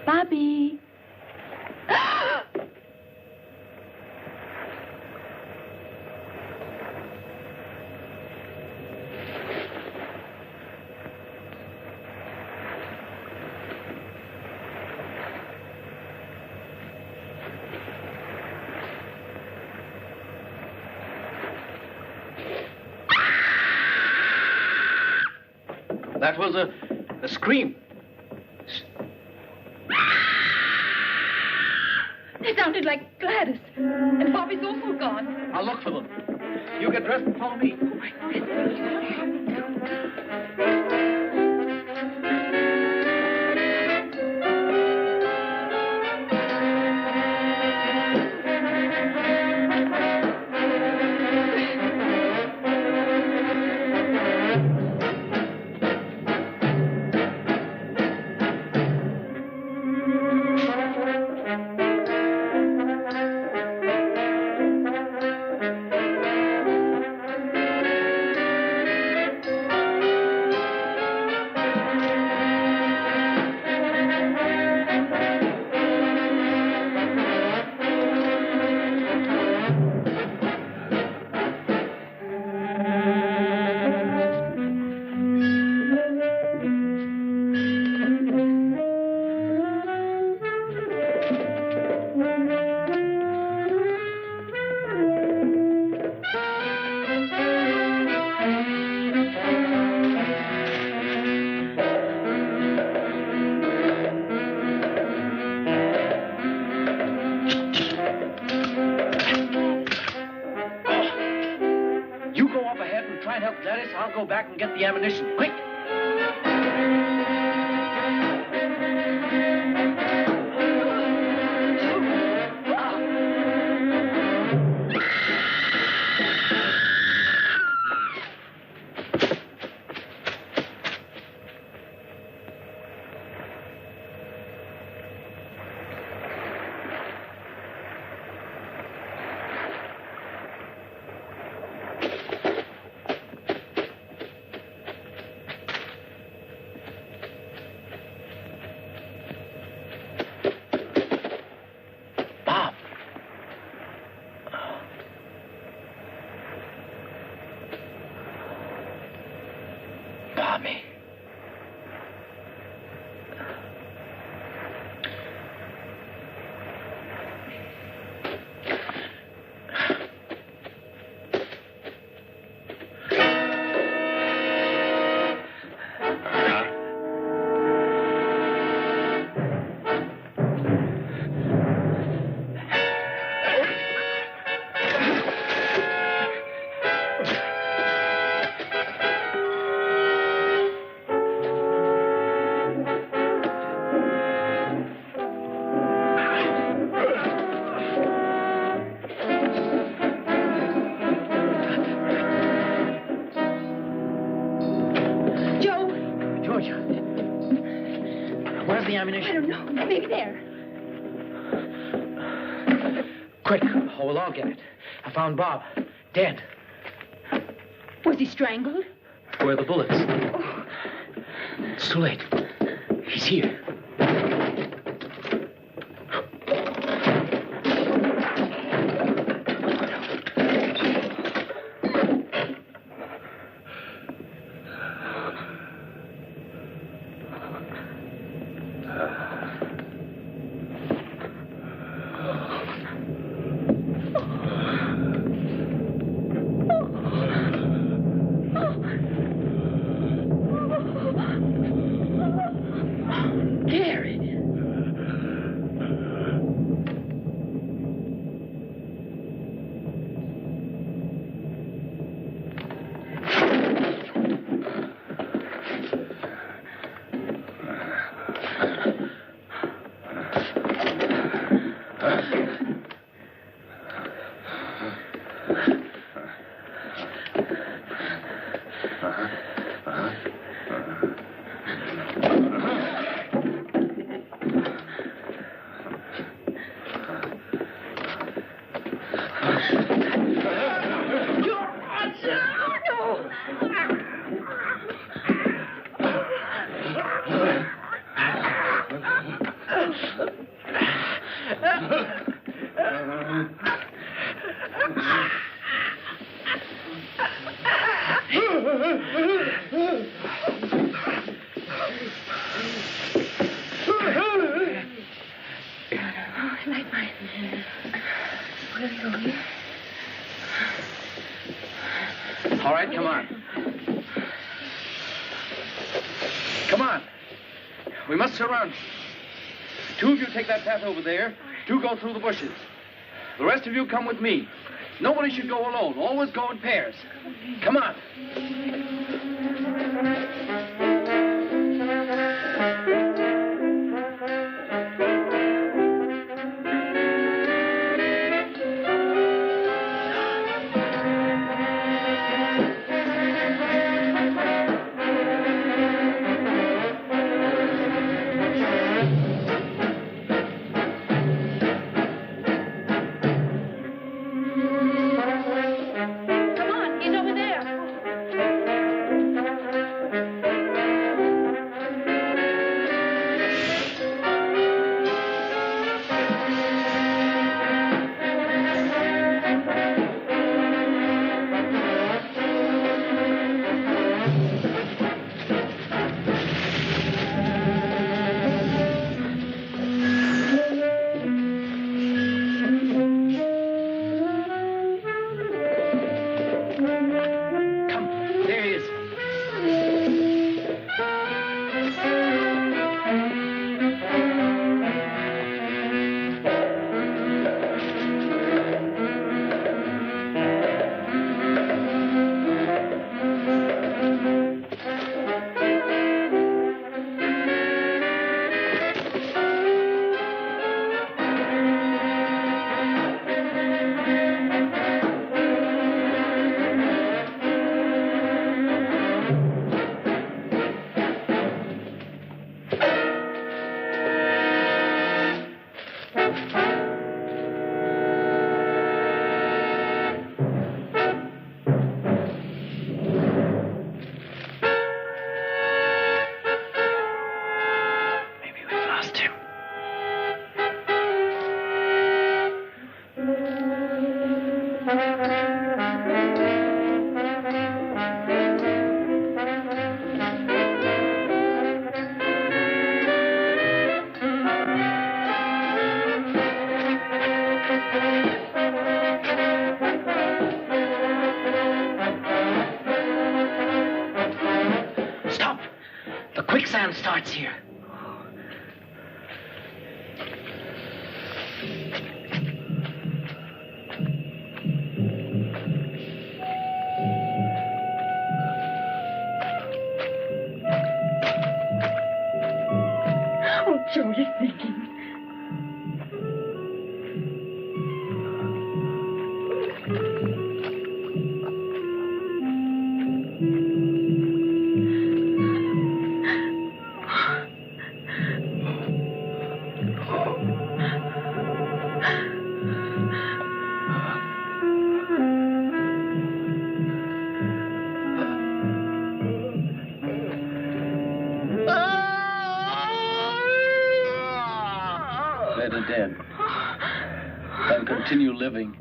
Speaker 2: Bobby.
Speaker 9: That was a scream.
Speaker 2: They sounded like Gladys. And Bobby's also gone.
Speaker 9: I'll look for them. You get dressed and follow me. I'll go back and get the ammunition. Quick! Where's the ammunition?
Speaker 11: I don't know. Maybe there.
Speaker 9: Quick. Oh, we'll all get it. I found Bob. Dead.
Speaker 11: Was he strangled?
Speaker 9: Where are the bullets? Oh. It's too late. He's here. All right, come on. Come on. We must surround you. Two of you take that path over there. Two go through the bushes. The rest of you come with me. Nobody should go alone. Always go in pairs. Come on.
Speaker 11: Come on, he's over there.
Speaker 9: sand starts here.
Speaker 11: Oh, Joe, you're thinking.
Speaker 9: Better dead than continue living.